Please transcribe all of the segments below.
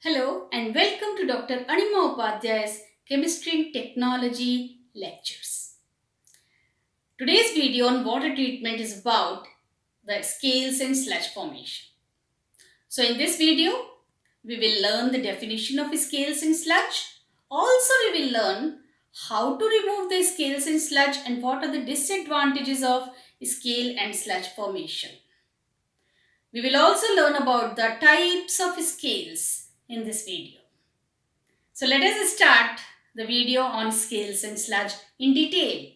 Hello and welcome to Dr. Anima Upadhyay's Chemistry and Technology lectures. Today's video on water treatment is about the scales and sludge formation. So in this video, we will learn the definition of scales and sludge. Also, we will learn how to remove the scales and sludge and what are the disadvantages of scale and sludge formation. We will also learn about the types of scales in this video. So let us start the video on scales and sludge in detail.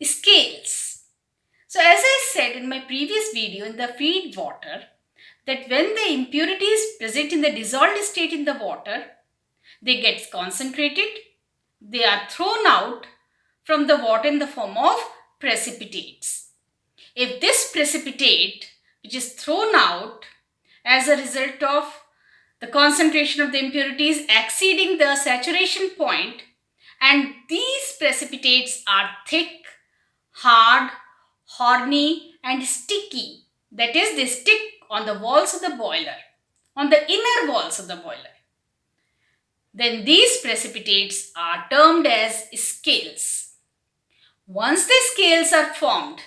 Scales. So as I said in my previous video in the feed water, that when the impurities present in the dissolved state in the water, they get concentrated, they are thrown out from the water in the form of precipitates. If this precipitate which is thrown out as a result of the concentration of the impurities exceeding the saturation point, and these precipitates are thick, hard, horny and sticky. That is, they stick on the walls of the boiler, on the inner walls of the boiler. Then these precipitates are termed as scales. Once the scales are formed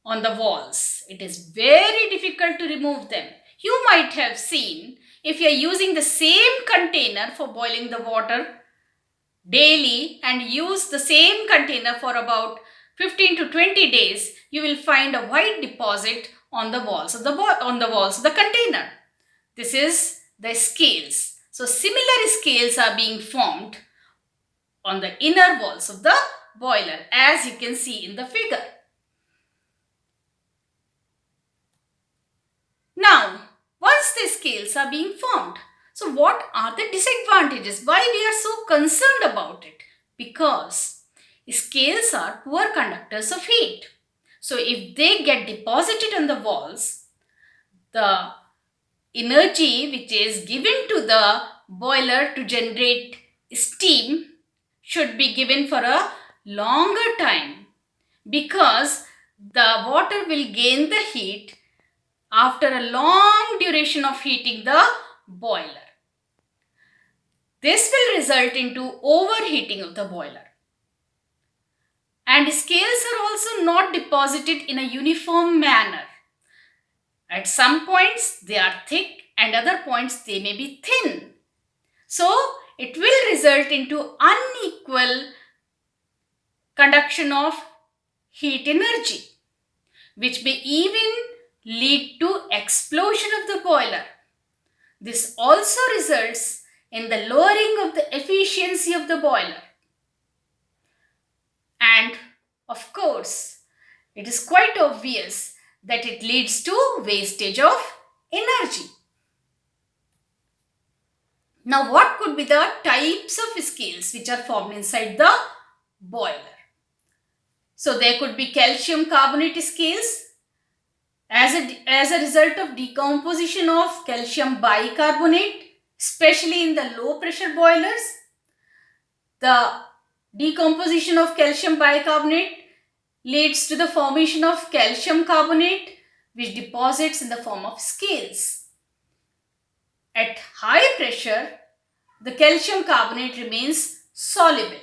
on the walls, it is very difficult to remove them. You might have seen, if you are using the same container for boiling the water daily and use the same container for about 15 to 20 days, you will find a white deposit on the walls of the container. This is the scales. So similar scales are being formed on the inner walls of the boiler, as you can see in the figure. Now, once the scales are being formed, so what are the disadvantages? Why we are so concerned about it? Because scales are poor conductors of heat. So if they get deposited on the walls, the energy which is given to the boiler to generate steam should be given for a longer time, because the water will gain the heat after a long duration of heating the boiler. This will result into overheating of the boiler. And scales are also not deposited in a uniform manner. At some points they are thick and other points they may be thin. So it will result into unequal conduction of heat energy, which may even lead to explosion of the boiler. This also results in the lowering of the efficiency of the boiler. And of course, it is quite obvious that it leads to wastage of energy. Now, what could be the types of scales which are formed inside the boiler? So, there could be calcium carbonate scales as a result of decomposition of calcium bicarbonate, especially in the low pressure boilers. The decomposition of calcium bicarbonate leads to the formation of calcium carbonate, which deposits in the form of scales. At high pressure, the calcium carbonate remains soluble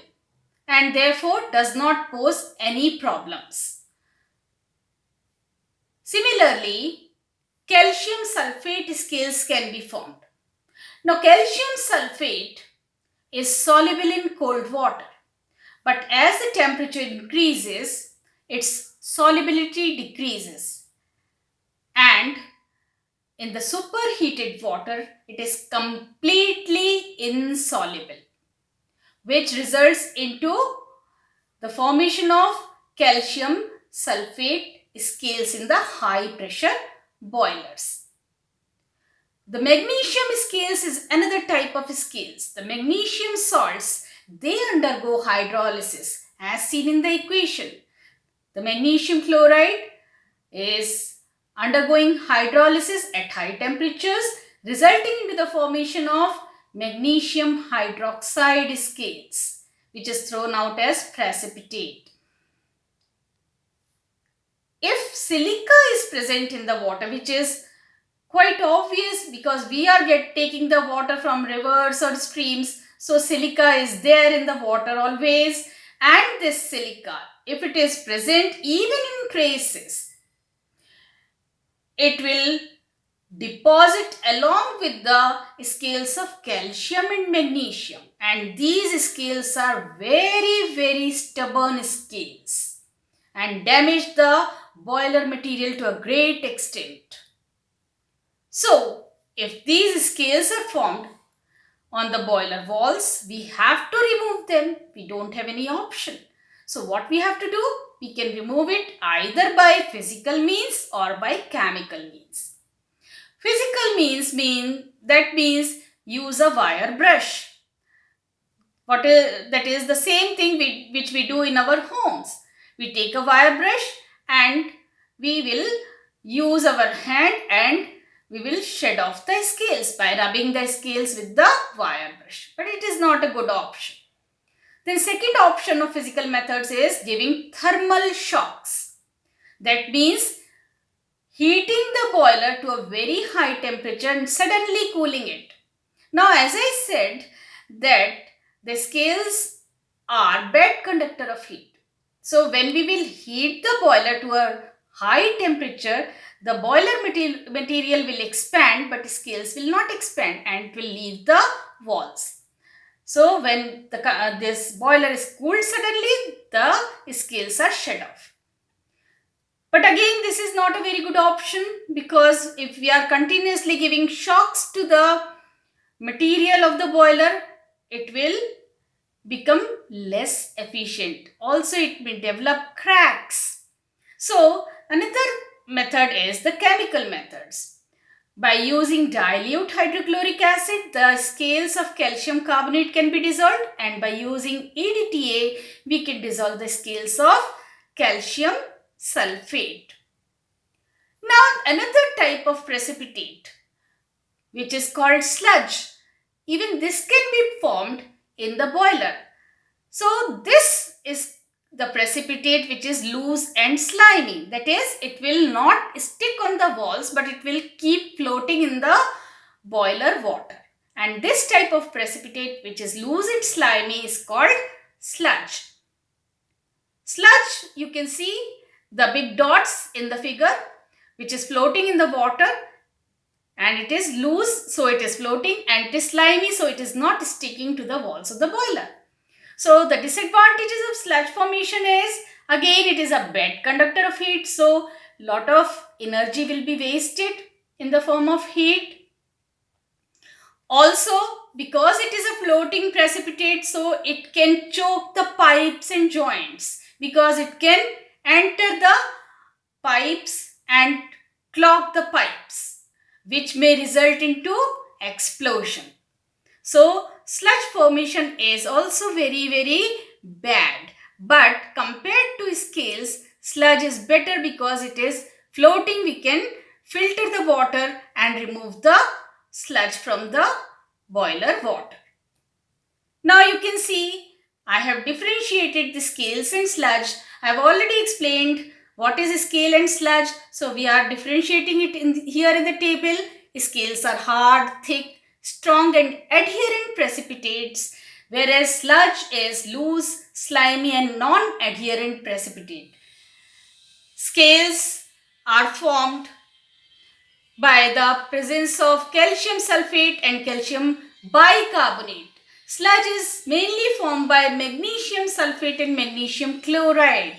and therefore does not pose any problems. Similarly, calcium sulfate scales can be formed. Now, calcium sulfate is soluble in cold water, but as the temperature increases, its solubility decreases, and in the superheated water, it is completely insoluble, which results into the formation of calcium sulfate scales in the high pressure boilers. The magnesium scales is another type of scales. The magnesium salts, they undergo hydrolysis as seen in the equation. The magnesium chloride is undergoing hydrolysis at high temperatures, resulting into the formation of magnesium hydroxide scales, which is thrown out as precipitate. If silica is present in the water, which is quite obvious because we are taking the water from rivers or streams, so silica is there in the water always, and this silica, if it is present even in traces, it will deposit along with the scales of calcium and magnesium, and these scales are very stubborn scales and damage the boiler material to a great extent. So if these scales are formed on the boiler walls, we have to remove them. We don't have any option. So what we have to do? We can remove it either by physical means or by chemical means. Physical means means use a wire brush. That is the same thing which we do in our homes. We take a wire brush and we will use our hand and we will shed off the scales by rubbing the scales with the wire brush. But it is not a good option. The second option of physical methods is giving thermal shocks. That means heating the boiler to a very high temperature and suddenly cooling it. Now, as I said that the scales are bad conductor of heat. So when we will heat the boiler to a high temperature, the boiler material will expand, but scales will not expand and it will leave the walls. So when this boiler is cooled suddenly, the scales are shed off. But again, this is not a very good option because if we are continuously giving shocks to the material of the boiler, it will become less efficient. Also, it may develop cracks. So another method is the chemical methods. By using dilute hydrochloric acid, the scales of calcium carbonate can be dissolved, and by using EDTA, we can dissolve the scales of calcium sulfate. Now, another type of precipitate, which is called sludge, even this can be formed in the boiler. So, this is the precipitate which is loose and slimy. That is, it will not stick on the walls, but it will keep floating in the boiler water. And this type of precipitate which is loose and slimy is called sludge. Sludge, you can see the big dots in the figure, which is floating in the water, and it is loose, so it is floating, and it is slimy, so it is not sticking to the walls of the boiler. So the disadvantages of sludge formation is, again, it is a bad conductor of heat, so lot of energy will be wasted in the form of heat. Also, because it is a floating precipitate, so it can choke the pipes and joints because it can enter the pipes and clog the pipes, which may result into explosion. So sludge formation is also very bad, but compared to scales, sludge is better because it is floating. We can filter the water and remove the sludge from the boiler water. Now you can see I have differentiated the scales and sludge. I have already explained what is a scale and sludge. So we are differentiating it here in the table. Scales are hard, thick, strong and adherent precipitates, whereas sludge is loose, slimy and non-adherent precipitate. Scales are formed by the presence of calcium sulfate and calcium bicarbonate. Sludge is mainly formed by magnesium sulfate and magnesium chloride.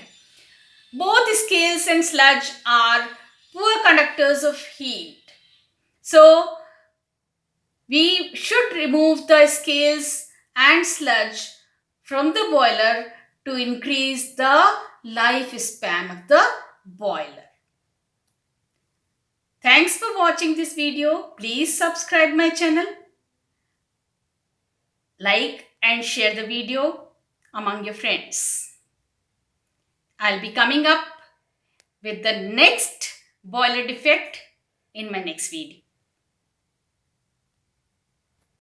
Both scales and sludge are poor conductors of heat. So, we should remove the scales and sludge from the boiler to increase the lifespan of the boiler. Thanks for watching this video. Please subscribe my channel. Like and share the video among your friends. I'll be coming up with the next boiler defect in my next video.